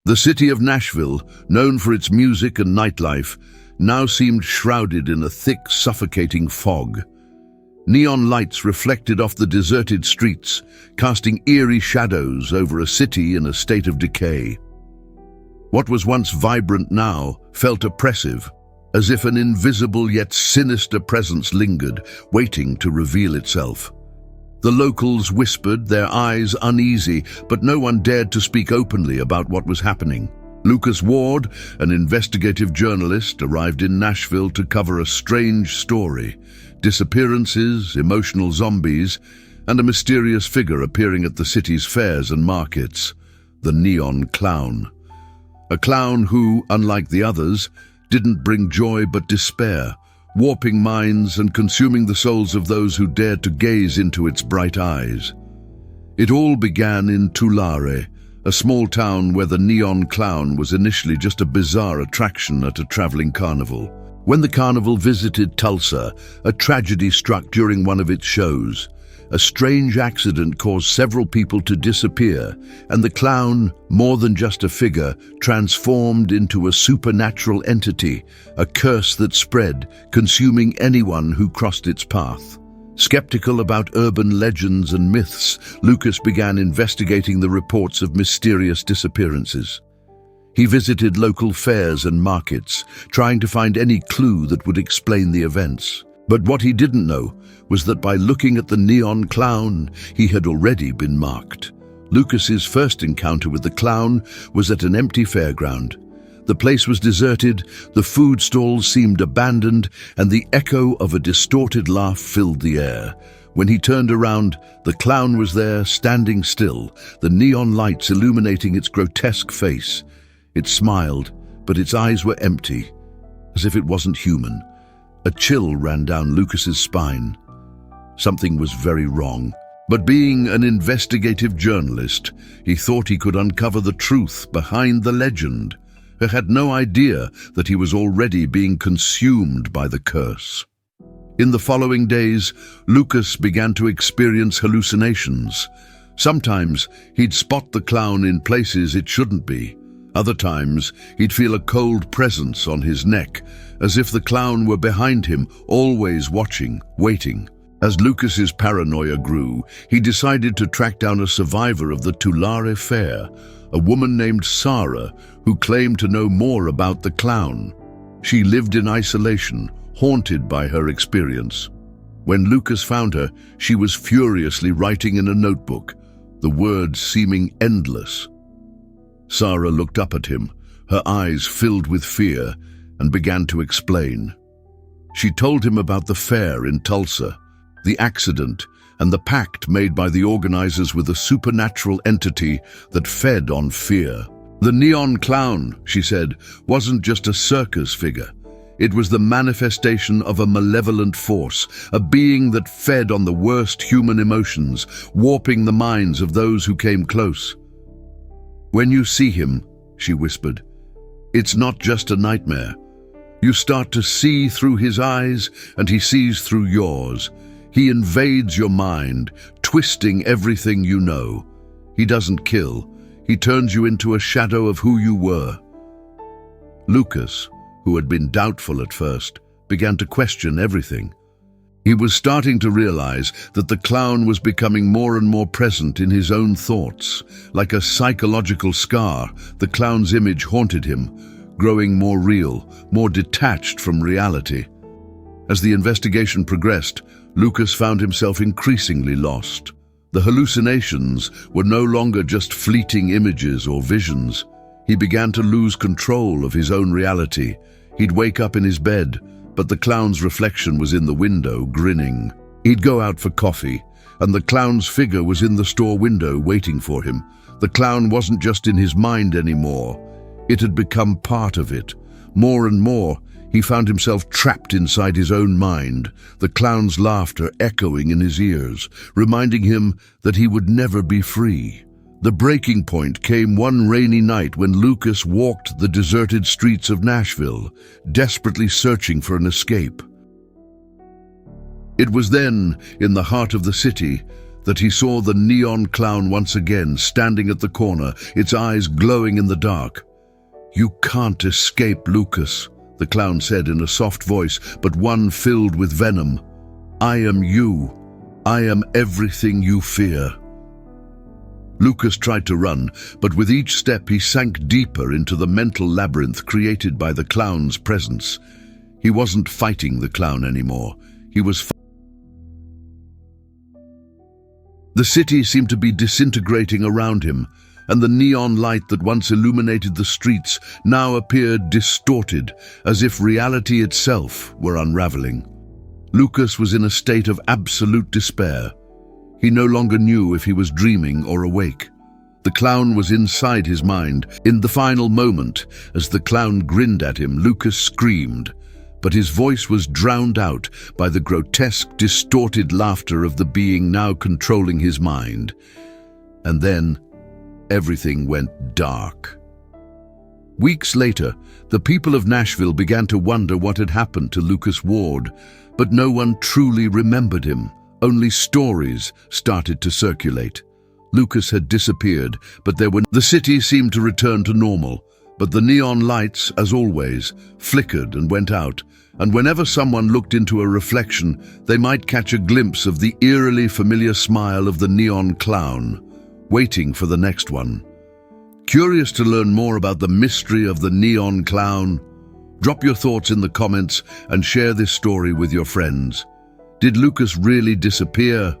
The city of Nashville, known for its music and nightlife, now seemed shrouded in a thick, suffocating fog. Neon lights reflected off the deserted streets, casting eerie shadows over a city in a state of decay. What was once vibrant now felt oppressive, as if an invisible yet sinister presence lingered, waiting to reveal itself. The locals whispered, their eyes uneasy, but no one dared to speak openly about what was happening. Lucas Ward, an investigative journalist, arrived in Nashville to cover a strange story: disappearances, emotional zombies, and a mysterious figure appearing at the city's fairs and markets, the Neon Clown. A clown who, unlike the others, didn't bring joy but despair, warping minds and consuming the souls of those who dared to gaze into its bright eyes. It all began in Tulare, a small town where the Neon Clown was initially just a bizarre attraction at a traveling carnival. When the carnival visited Tulsa, a tragedy struck during one of its shows. A strange accident caused several people to disappear, and the clown, more than just a figure, transformed into a supernatural entity, a curse that spread, consuming anyone who crossed its path. Skeptical about urban legends and myths, Lucas began investigating the reports of mysterious disappearances. He visited local fairs and markets, trying to find any clue that would explain the events. But what he didn't know was that by looking at the Neon Clown, he had already been marked. Lucas's first encounter with the clown was at an empty fairground. The place was deserted, the food stalls seemed abandoned, and the echo of a distorted laugh filled the air. When he turned around, the clown was there, standing still, the neon lights illuminating its grotesque face. It smiled, but its eyes were empty, as if it wasn't human. A chill ran down Lucas's spine. Something was very wrong. But being an investigative journalist, he thought he could uncover the truth behind the legend. He had no idea that he was already being consumed by the curse. In the following days, Lucas began to experience hallucinations. Sometimes he'd spot the clown in places it shouldn't be. Other times, he'd feel a cold presence on his neck, as if the clown were behind him, always watching, waiting. As Lucas's paranoia grew, he decided to track down a survivor of the Tulare Fair, a woman named Sarah, who claimed to know more about the clown. She lived in isolation, haunted by her experience. When Lucas found her, she was furiously writing in a notebook, the words seeming endless. Sarah looked up at him, her eyes filled with fear, and began to explain. She told him about the fair in Tulsa, the accident, and the pact made by the organizers with a supernatural entity that fed on fear. The Neon Clown, she said, wasn't just a circus figure. It was the manifestation of a malevolent force, a being that fed on the worst human emotions, warping the minds of those who came close. "When you see him," she whispered, "it's not just a nightmare. You start to see through his eyes, and he sees through yours. He invades your mind, twisting everything you know. He doesn't kill. He turns you into a shadow of who you were." Lucas, who had been doubtful at first, began to question everything. He was starting to realize that the clown was becoming more and more present in his own thoughts. Like a psychological scar, the clown's image haunted him, growing more real, more detached from reality. As the investigation progressed, Lucas found himself increasingly lost. The hallucinations were no longer just fleeting images or visions. He began to lose control of his own reality. He'd wake up in his bed, but the clown's reflection was in the window, grinning. He'd go out for coffee, and the clown's figure was in the store window waiting for him. The clown wasn't just in his mind anymore. It had become part of it. More and more, he found himself trapped inside his own mind, the clown's laughter echoing in his ears, reminding him that he would never be free. The breaking point came one rainy night when Lucas walked the deserted streets of Nashville, desperately searching for an escape. It was then, in the heart of the city, that he saw the neon clown once again standing at the corner, its eyes glowing in the dark. "You can't escape, Lucas," the clown said in a soft voice, but one filled with venom. "I am you. I am everything you fear." Lucas tried to run, but with each step he sank deeper into the mental labyrinth created by the clown's presence. He wasn't fighting the clown anymore. He was The city seemed to be disintegrating around him, and the neon light that once illuminated the streets now appeared distorted, as if reality itself were unraveling. Lucas was in a state of absolute despair. He no longer knew if he was dreaming or awake. The clown was inside his mind. In the final moment, as the clown grinned at him, Lucas screamed, but his voice was drowned out by the grotesque, distorted laughter of the being now controlling his mind. And then, everything went dark. Weeks later, the people of Nashville began to wonder what had happened to Lucas Ward, but no one truly remembered him. Only stories started to circulate. Lucas had disappeared, but the city seemed to return to normal, but the neon lights, as always, flickered and went out, and whenever someone looked into a reflection, they might catch a glimpse of the eerily familiar smile of the neon clown, waiting for the next one. Curious to learn more about the mystery of the neon clown? Drop your thoughts in the comments and share this story with your friends. Did Lucas really disappear?